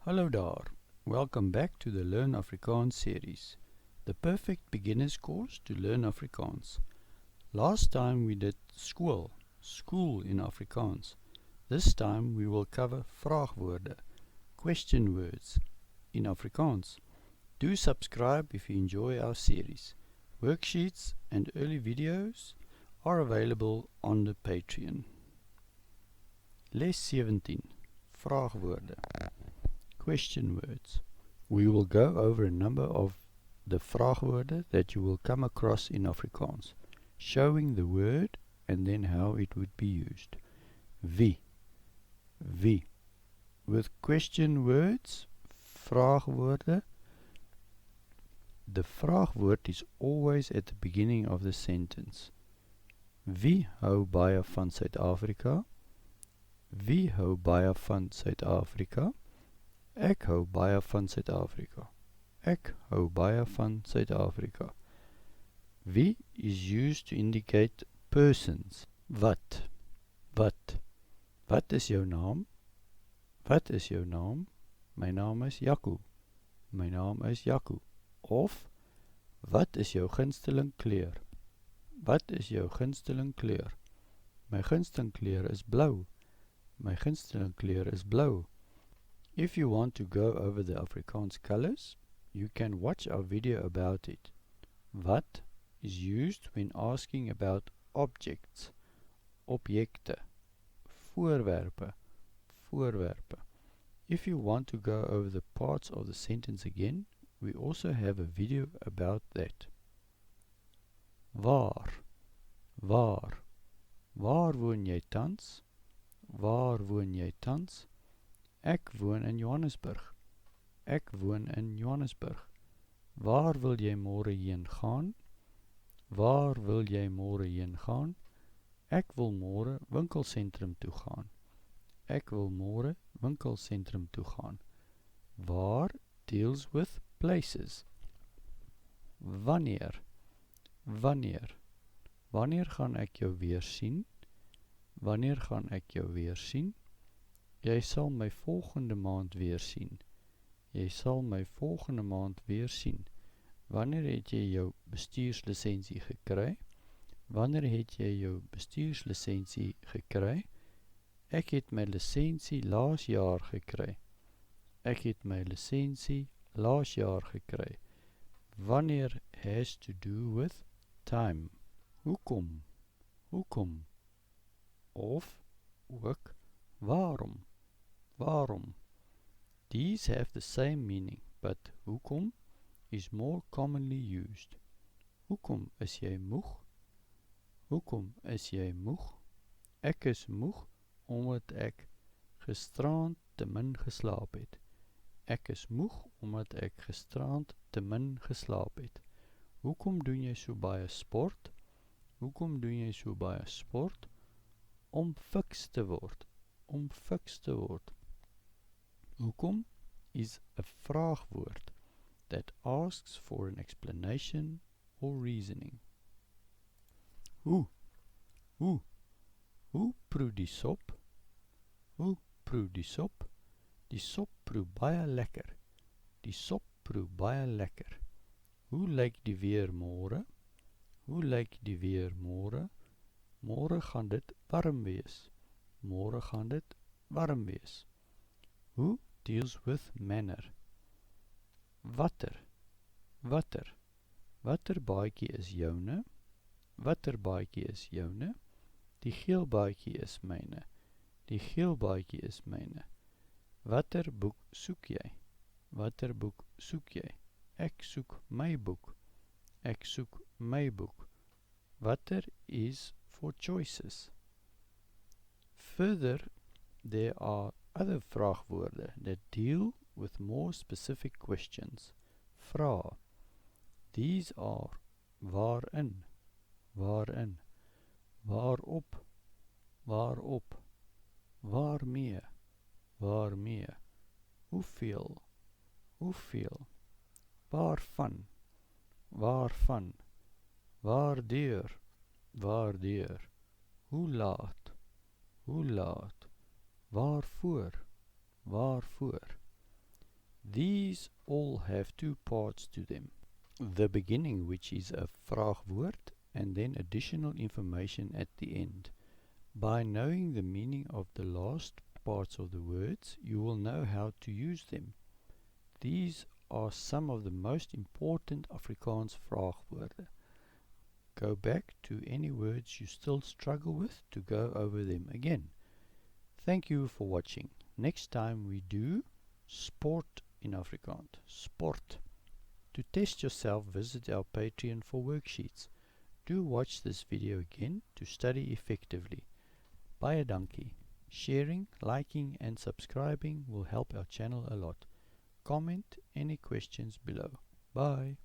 Hallo daar, welcome back to the Learn Afrikaans series, the perfect beginner's course to learn Afrikaans. Last time we did school in Afrikaans. This time we will cover vraagwoorde, question words, in Afrikaans. Do subscribe if you enjoy our series. Worksheets and early videos are available on the Patreon. Les 17, vraagwoorde. Question words. We will go over a number of the vraagwoorde that you will come across in Afrikaans, showing the word and then how it would be used. Wie. With question words, vraagwoorde, the vraagwoord is always at the beginning of the sentence. Wie hou baie van Suid-Afrika? Wie hou baie van Suid-Afrika? Ek hou baie van Suid-Afrika. Ek hou baie van Suid-Afrika. Wie is used to indicate persons. Wat. Wat is jou naam? Wat is jou naam? My naam is Jaco. My naam is Jaco. Of, wat is jou gunsteling kleur? Wat is jou gunsteling kleur? My gunsteling kleur is blou. My gunsteling kleur is blou. If you want to go over the Afrikaans colors, you can watch our video about it. Wat is used when asking about objects, objekte, voorwerpe. If you want to go over the parts of the sentence again, we also have a video about that. Waar. Waar woon jy tans? Waar woon jy tans? Ek woon in Johannesburg. Ek woon in Johannesburg. Waar wil jy môre heen gaan? Waar wil jy môre heen gaan? Ek wil môre winkelsentrum toe gaan. Ek wil môre winkelsentrum toe gaan. Waar deals with places. Wanneer. Wanneer gaan ek jou weer sien? Wanneer gaan ek jou weer sien? Jy sal my volgende maand weer sien. Jy sal my volgende maand weer sien. Wanneer het jy jou bestuurslisensie gekry? Wanneer het jy jou bestuurslisensie gekry? Ek het my lisensie laas jaar gekry. Ek het my lisensie laas jaar gekry. Wanneer has to do with time. Hoekom. Of ook waarom. These have the same meaning, but hoekom is more commonly used. Hoekom is jy moeg? Hoekom is jy moeg? Ek is moeg omdat ek gisterand te min geslaap het. Ek is moeg omdat ek gisterand te min geslaap het. Hoekom doen jy so baie sport? Hoekom doen jy so baie sport? Om fiks te word. Hoekom is a vraagwoord that asks for an explanation or reasoning. Hoe proe die sop? Hoe proe die sop? Die sop proe baie lekker. Die sop proe baie lekker. Hoe lyk die weer môre? Hoe lyk die weer môre? Môre gaan dit warm wees. Môre gaan dit warm wees. Who deals with manner? Watter baadjie is joune? Watter baadjie is joune? Die geel baadjie is myne. Die geel baadjie is myne. Watter boek soek jy? Watter boek soek jy? Ek soek my boek. Ek soek my boek. Watter is for choices. Further, there are other vraagwoorde that deal with more specific questions. Vra. These are waarin, waarop, waarmee, hoeveel, waarvan, waardeur, hoe laat, waarvoor. These all have two parts to them. The beginning, which is a vraagwoord, and then additional information at the end. By knowing the meaning of the last parts of the words, you will know how to use them. These are some of the most important Afrikaans vraagwoorde. Go back to any words you still struggle with to go over them again. Thank you for watching. Next time we do sport in Afrikaans. Sport. To test yourself, visit our Patreon for worksheets. Do watch this video again to study effectively. Baie dankie. Sharing, liking and subscribing will help our channel a lot. Comment any questions below. Bye.